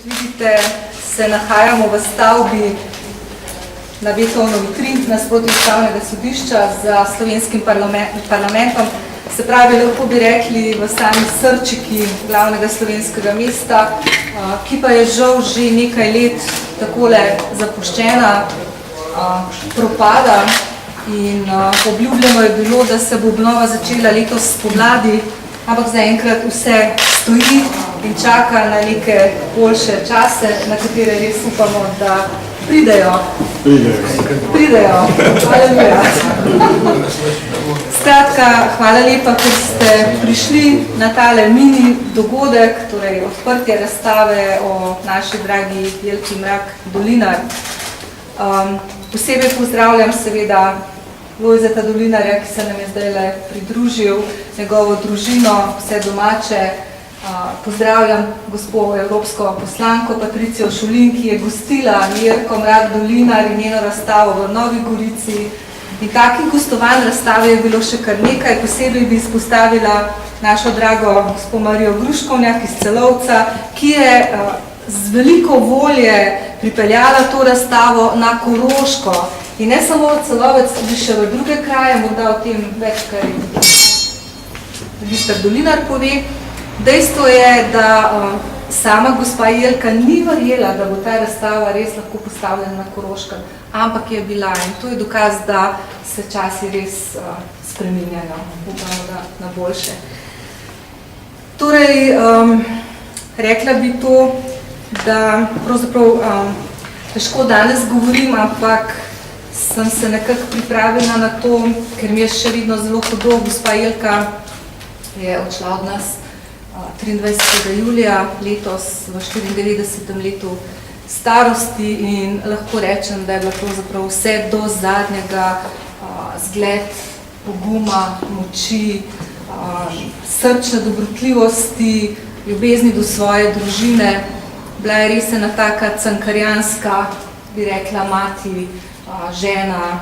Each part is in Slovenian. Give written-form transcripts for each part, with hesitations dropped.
vidite, se nahajamo v stavbi na Beethovnovi 3 nasproti Ustavnega sodišča za slovenskim parlamentom. Se pravi, lahko bi rekli v sami srčiki glavnega slovenskega mesta, ki pa je žal že nekaj let takole zapuščena, propada in obljubljeno je bilo, da se bo obnova začela letos spomladi, ampak zaenkrat vse stoji in čaka na neke boljše čase, na katere res upamo, da pridejo. Hvala. Skratka, hvala lepa, ker ste prišli na tale mini dogodek, torej odprtje razstave o naši dragi Jelki Mrak Dolinar. Posebej pozdravljam seveda Lojzeta Dolinarja, ki se nam je zdaj pridružil, njegovo družino, vse domače. Pozdravljam gospo evropsko poslanko Patricijo Šulin, ki je gostila Jelko Mrak Dolinar in njeno razstavo v Novi Gorici. In takih gostovanj razstave je bilo še kar nekaj. Posebej bi izpostavila našo drago gospo Marijo Gruškovnjak iz Celovca, ki je z veliko volje pripeljala to razstavo na Koroško. In ne samo v Celovec, tudi še v druge kraje, morda o tem več, kar magister Dolinar pove. Dejstvo je, da sama gospa Jelka ni verjela, da bo ta razstava res lahko postavljena na Koroškem, ampak je bila in to je dokaz, da se časi res spreminjajo, upamo, da na boljše. Torej, rekla bi to, da pravzaprav težko danes govorim, ampak sem se nekako pripravila na to, ker mi je še vedno zelo hudo. Gospa Jelka je odšla od nas 23. julija letos v 94. letu starosti in lahko rečem, da je bila pravzaprav vse do zadnjega zgled poguma, moči, srčne dobrotljivosti, ljubezni do svoje družine. Bila je res ena taka cankarjanska, bi rekla, mati, žena,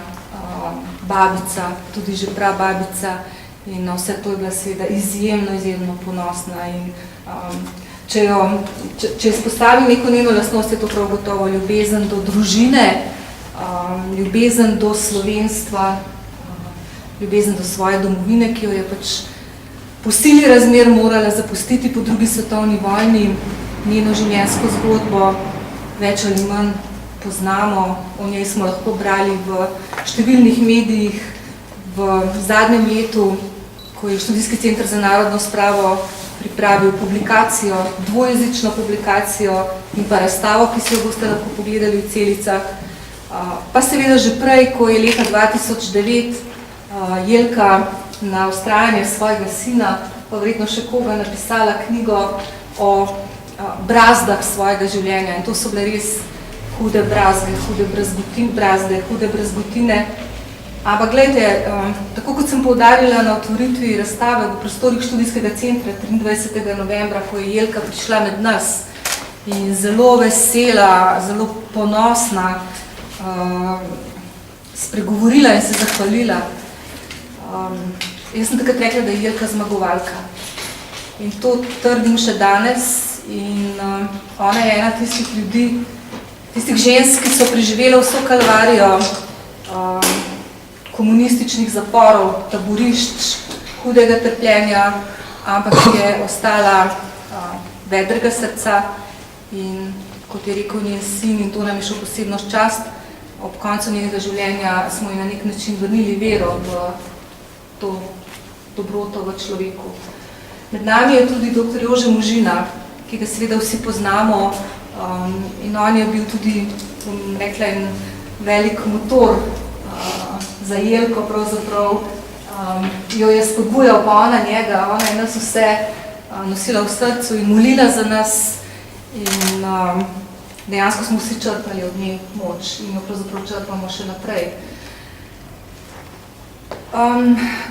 babica, tudi že prababica. In na vse to je bila seveda izjemno ponosna. In če izpostavim neko njeno lastnost, je to prav gotovo ljubezen do družine, ljubezen do slovenstva, ljubezen do svoje domovine, ki jo je pač po sili razmer morala zapustiti po drugi svetovni vojni. Njeno življenjsko zgodbo več ali manj poznamo, o njej smo lahko brali v številnih medijih. V zadnjem letu, ko je Študijski center za narodno spravo pripravil publikacijo, dvojezično publikacijo in pa razstavo, ki si jo boste lahko pogledali v Celicah. Pa seveda že prej, ko je leta 2009 Jelka na vztrajanje svojega sina, pa verjetno še koga, napisala knjigo o brazdah svojega življenja. In to so bile res hude brazde, hude brazgotine. Ampak gledajte, tako kot sem poudarila na otvoritvi razstave v prostorih Študijskega centra 23. novembra, ko je Jelka prišla med nas in zelo vesela, zelo ponosna, spregovorila in se zahvalila. Jaz sem takrat rekla, da je Jelka zmagovalka. In to trdim še danes in ona je ena tistih ljudi, tistih žensk, ki so preživele vso kalvarijo komunističnih zaporov, taborišč, hudega trpljenja, ampak je ostala vedrega srca in kot je rekel njen sin, in to nam je še posebno čast, ob koncu njenega življenja smo ji na nek način vrnili vero v to dobroto v človeku. Med nami je tudi dr. Jože Možina, ki ga seveda vsi poznamo in on je bil tudi, bom rekla, en velik motor za Jelko, pravzaprav jo je spodbujal pa ona njega, ona je nas vse nosila v srcu in molila za nas in dejansko smo vsi črpali od nje moč in jo pravzaprav črpamo še naprej.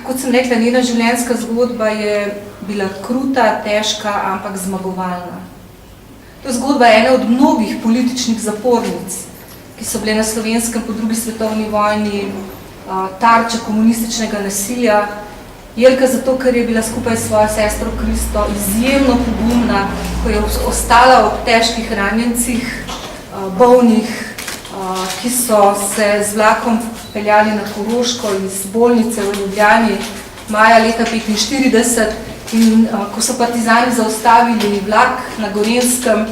Kot sem rekla, njena življenjska zgodba je bila kruta, težka, ampak zmagovalna. To je zgodba ene od mnogih političnih zapornic, ki so bile na Slovenskem po drugi svetovni vojni tarča komunističnega nasilja. Jelka zato, ker je bila skupaj s svojo sestro Kristo izjemno pogumna ko je ostala ob težkih ranjencih, bolnih, ki so se z vlakom peljali na Koroško iz bolnice v Ljubljani maja leta 1945 in ko so partizani zaustavili vlak na Gorenjskem,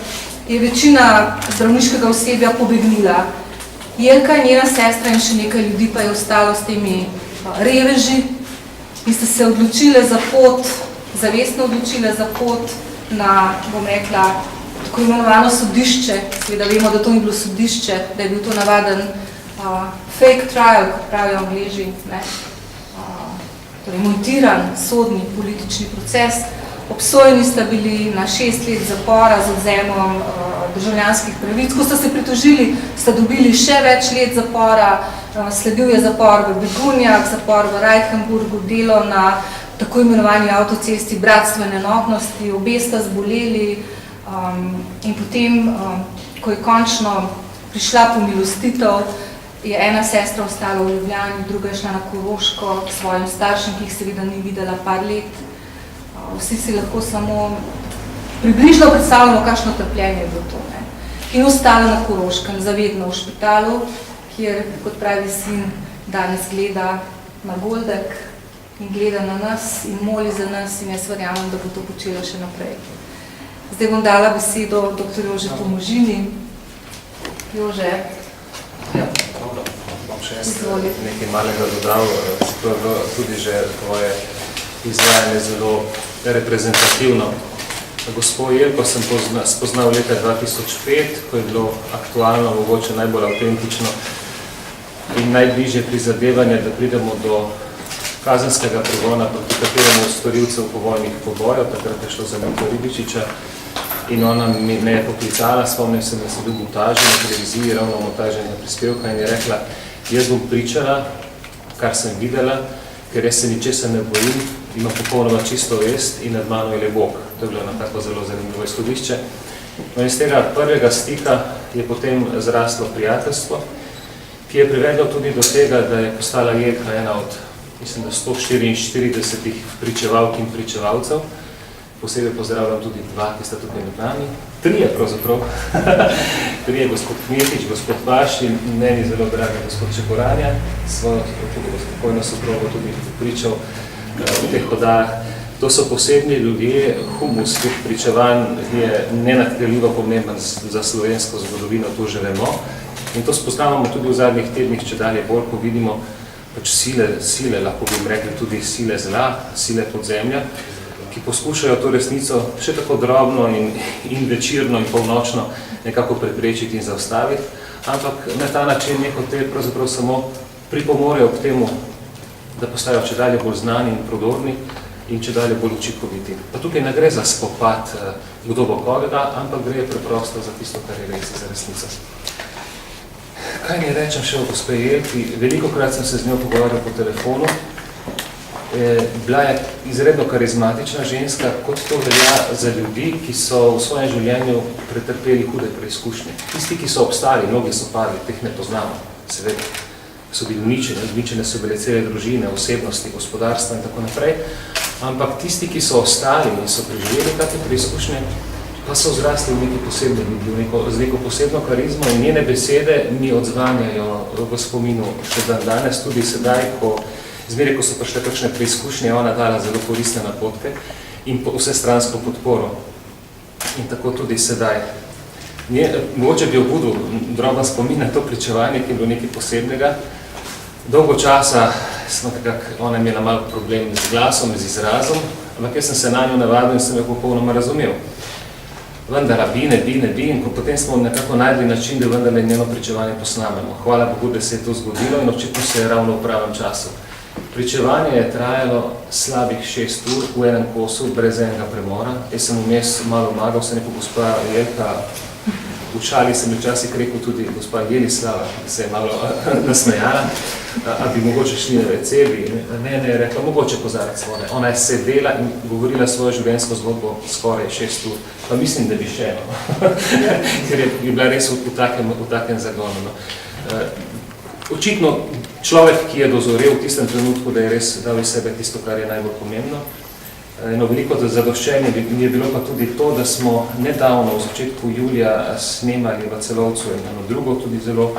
je večina zdravniškega osebja pobegnila. Jelka in njena sestra in še nekaj ljudi pa je ostalo s temi reveži in ste se odločile za pot, zavestno odločile za pot na, bom rekla, tako imenovano sodišče. Seveda vemo, da to ni bilo sodišče, da je bil to navaden fake trial, kot pravijo Angleži, torej montiran sodni politični proces. Obsojeni sta bili na 6 let zapora z odvzemom državljanskih pravic. Ko sta se pritožili, sta dobili še več let zapora, sledil je zapor v Begunjah, zapor v Reichenburgu, delo na tako imenovani avtocesti bratstvene enotnosti, obe sta zboleli in potem, ko je končno prišla pomilostitev, je ena sestra ostala v Ljubljani, druga je šla na Koroško k svojim staršem, ki jih seveda ni videla par let. Vsi si lahko samo približno predstavljamo, kakšno trpljenje je bilo to. In ostala na Koroškem, zavedno v špitalu, kjer, kot pravi sin, danes gleda na Goldek in gleda na nas in moli za nas in jaz verjamem, da bo to počela še naprej. Zdaj bom dala besedo dr. Jožetu Možini. Jože, bom še nekaj malega dodal, tudi že tvoje izvajanje zelo reprezentativno. Gospod Jelko sem spoznal leta 2005, ko je bilo aktualno, mogoče najbolj avtentično in najbližje prizadevanje, da pridemo do kazenskega pregona, proti kateremu storilcev povojnih pobojev, takrat je šlo za Mito Ribičiča in ona me je poklicala, spomnim se, da sem bil v montaži na televiziji, ravno v montaženju prispevka in je rekla, jaz bom pričala, kar sem videla, ker jaz se ničesa ne bojim, imam popolnoma čisto vest in nad mano je le Bog. To je bilo na tako zelo zanimivo izhodišče. No, iz tega prvega stika je potem zraslo prijateljstvo, ki je privedlo tudi do tega, da je postala Jelka ena od, mislim, da 144 pričevalk in pričevalcev. Posebej pozdravljam tudi dva, ki sta tukaj med nami. Trije pravzaprav. Trije, gospod Kmetič, gospod Vaš in meni zelo dragi gospod Čekoranja, svojo spokojno soprogo tudi pričal v teh hodajah. To so posebni ljudje, humus teh pričevanj je nenadkrljivo pomemben za slovensko zgodovino, to že vemo. In to spoznavamo tudi v zadnjih tednih, če dalje bolj, ko vidimo pač sile, lahko bi rekli tudi sile zla, sile podzemlja, ki poskušajo to resnico še tako drobno in večerno in polnočno nekako preprečiti in zaustaviti, ampak na ta način neko te pravzaprav samo pripomorejo k temu, da postajajo če dalje bolj znani in prodorni in če dalje bolj učinkoviti. Pa tukaj ne gre za spopad, kdo bo koga, ampak gre preprosto za tisto, kar je res, za resnico. Kaj ne rečem še o gospe Jelki? Velikokrat sem se z njo pogovarjal po telefonu. Bila je izredno karizmatična ženska, kot to velja za ljudi, ki so v svojem življenju pretrpeli hude preizkušnje. Tisti, ki so obstali, mnogi so padli, teh ne poznamo, seveda. So bili uničene so bile cele družine, osebnosti, gospodarstva in tako naprej. Ampak tisti, ki so ostali in so preživeli take preizkušnje, pa so vzrasli v neki posebni ljudi, z neko posebno karizmo in njene besede mi odzvanjajo v spominu še dan danes, tudi sedaj, zmeraj, ko so prišle kakšne preizkušnje, ona dala zelo koristne napotke in vsestransko podporo. In tako tudi sedaj. Mogoče bi obudil droben spomin na to pričevanje, ki je bilo nekaj posebnega. Dolgo časa smo nekako, ona je imela malo problem z glasom, z izrazom, ampak jaz sem se na njo navadil in sem jo popolnoma razumel. Vendar bi, in ko potem smo nekako najdli način, da vendarle njeno pričevanje posnamemo. Hvala Bogu, da se je to zgodilo in očitno se je ravno v pravem času. Pričevanje je trajalo slabih 6 ur v enem kosu, brez enega premora. Jaz sem vmes malo magal, sem rekel, gospa Jelka, v šali sem včasih rekel tudi gospa Jelislava, ki se je malo nasmejala, a bi mogoče šli na WC, ne, je rekla, mogoče pozarec vode. Ona je sedela in govorila svojo življenjsko zgodbo skoraj 6 ur, pa mislim, da bi še eno, ker je bila res v takem zagonu. Očitno človek, ki je dozorel v tistem trenutku, da je res dal iz sebe tisto, kar je najbolj pomembno. Eno veliko zadoščenje mi je bilo pa tudi to, da smo nedavno v začetku julija snemali v Celovcu eno drugo, tudi zelo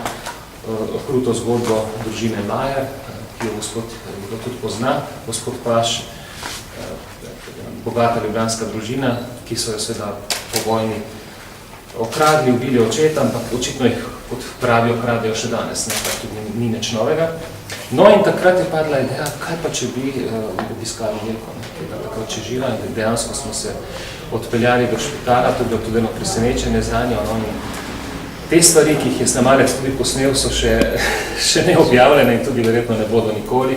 kruto zgodbo družine Majer, ki jo gospod tudi pozna, gospod Paš, bogata ljubljanska družina, ki so jo seveda po vojni okradli, ubili očeta, ampak očitno jih, kot pravijo, kradejo še danes, ne, kar tudi ni nič novega. No in takrat je padla ideja, kaj pa če bi obiskali Jelko, ki je takrat še živa, in dejansko smo se odpeljali do špitala, to je bilo tudi eno presenečenje za njo, no, in te stvari, ki jih je snemalec tudi posnel, so še neobjavljene in tudi verjetno ne bodo nikoli,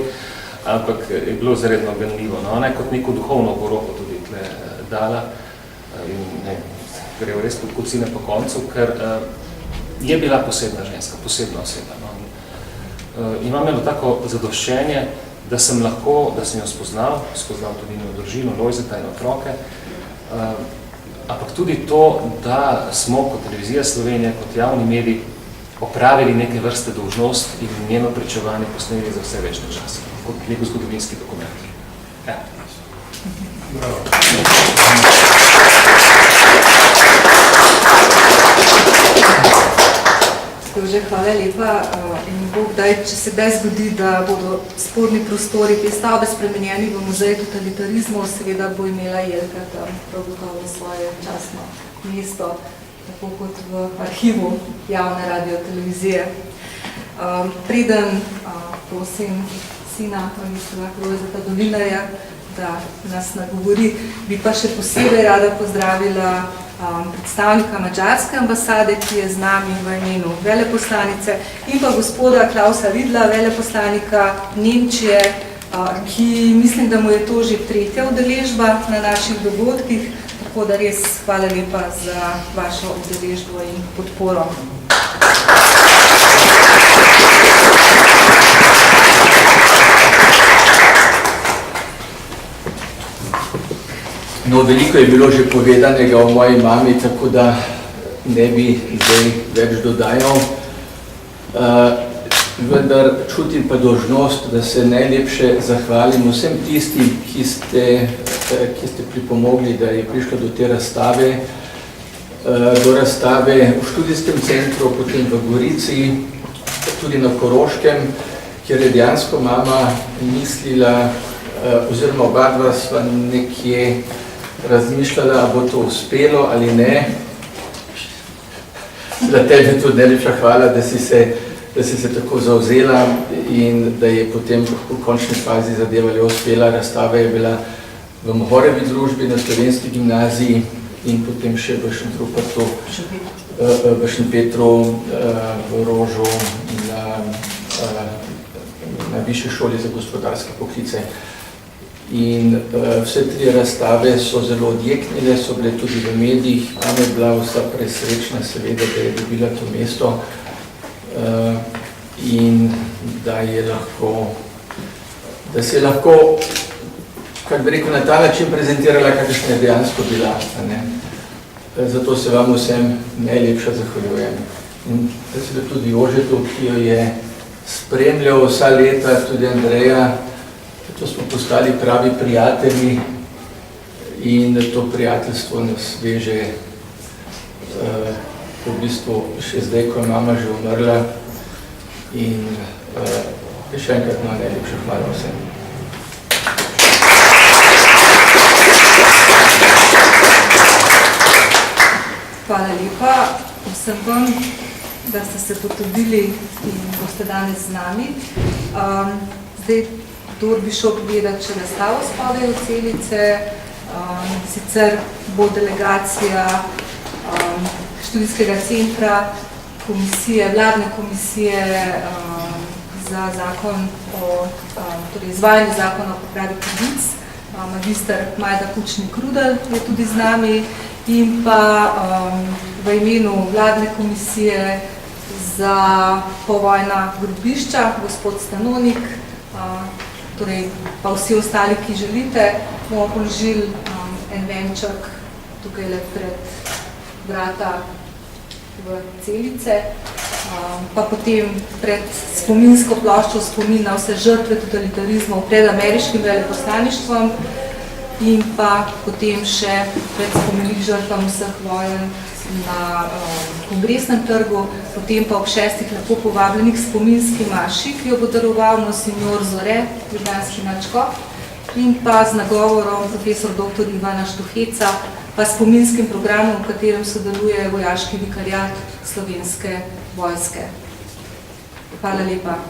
ampak je bilo zaredno ganljivo. No, ona je kot neko duhovno poroko tudi tle dala in ne, gre res pod kocine po koncu, ker je bila posebna ženska, posebna oseba. No. Imam eno tako zadoščenje, da sem jo spoznal tudi njeno družino, Lojzeta in otroke, ampak tudi to, da smo kot Televizija Slovenije, kot javni medij, opravili neke vrste dolžnost in njeno pričevanje posneli za vse večne čase, kot nek zgodovinski dokument. Ja. Bravo. Že hvala lepa in Bog daj, če se kdaj zgodi, da bodo sporni prostori te stavbe spremenjeni v muzej totalitarizmov, seveda bo imela Jelka tam prav gotovo svoje častno mesto, tako kot v arhivu javne radiotelevizije. Preden prosim sina magistra Lojzeta Dolinarja, da nas nagovori, bi pa še posebej rada pozdravila predstavnika madžarske ambasade, ki je z nami v imenu veleposlanice, in pa gospoda Klausa Vidla, veleposlanika Nemčije, ki mislim, da mu je to že tretja udeležba na naših dogodkih, tako da res hvala lepa za vašo udeležbo in podporo. No, veliko je bilo že povedanega o moji mami, tako da ne bi zdaj več dodajal. Vendar čutim pa dolžnost, da se najlepše zahvalim vsem tistim, ki ste pripomogli, da je prišlo do te razstave, v študijskem centru, potem v Gorici, tudi na Koroškem, kjer je dejansko mama mislila, oziroma oba dva sva nekje razmišljala, bo to uspelo ali ne. Za tebi tudi najlepša hvala, da si se tako zavzela in da je potem v končni fazi zadeva le uspela. Razstava je bila v Mohorevi družbi na Slovenski gimnaziji in potem še v Šentrupertu, v Šentpetru, v Rožu, na Višji šoli za gospodarske poklice. In vse tri razstave so zelo odjeknile, so bile tudi v medijih. Tam je bila vsa presrečna, seveda, da je dobila to mesto in da se je lahko, kako bi rekel, na ta način prezentirala, kakšna je dejansko bila. Zato se vam vsem najlepša zahvaljujem. In seveda tudi Jožetu, ki jo je spremljal vsa leta, tudi Andreja. To smo postali pravi prijatelji in to prijateljstvo nas veže v bistvu še zdaj, ko je mama že umrla. In še enkrat najlepša hvala vsem. Hvala lepa vsem vam, da ste se potrudili in boste danes z nami. Zdaj, kdor bi šel pogledati še razstavo spodaj od Celice, sicer bo delegacija študijskega centra, vladne komisije za zakon torej izvajanje zakona o popravi krivic, magister Majda Kučnik-Rudel je tudi z nami, in pa v imenu vladne komisije za povojna grobišča, gospod Stanonik, torej pa vsi ostali, ki želite, bomo položili en venček tukaj le pred vrata v Celice, pa potem pred spominsko ploščo spomin na vse žrtve totalitarizmov pred ameriškim veleposlaništvom. in pa potem še pred spomenik žrtvam vseh vojen na Kongresnem trgu, potem pa ob 6 lepo povabljenih spominski maši, ki jo bo daroval monsignor Zore, ljubljanski nadškof, in pa z nagovorom profesor dr. Ivana Štuheca, pa spominskim programom, v katerem sodeluje vojaški vikariat Slovenske vojske. Hvala lepa.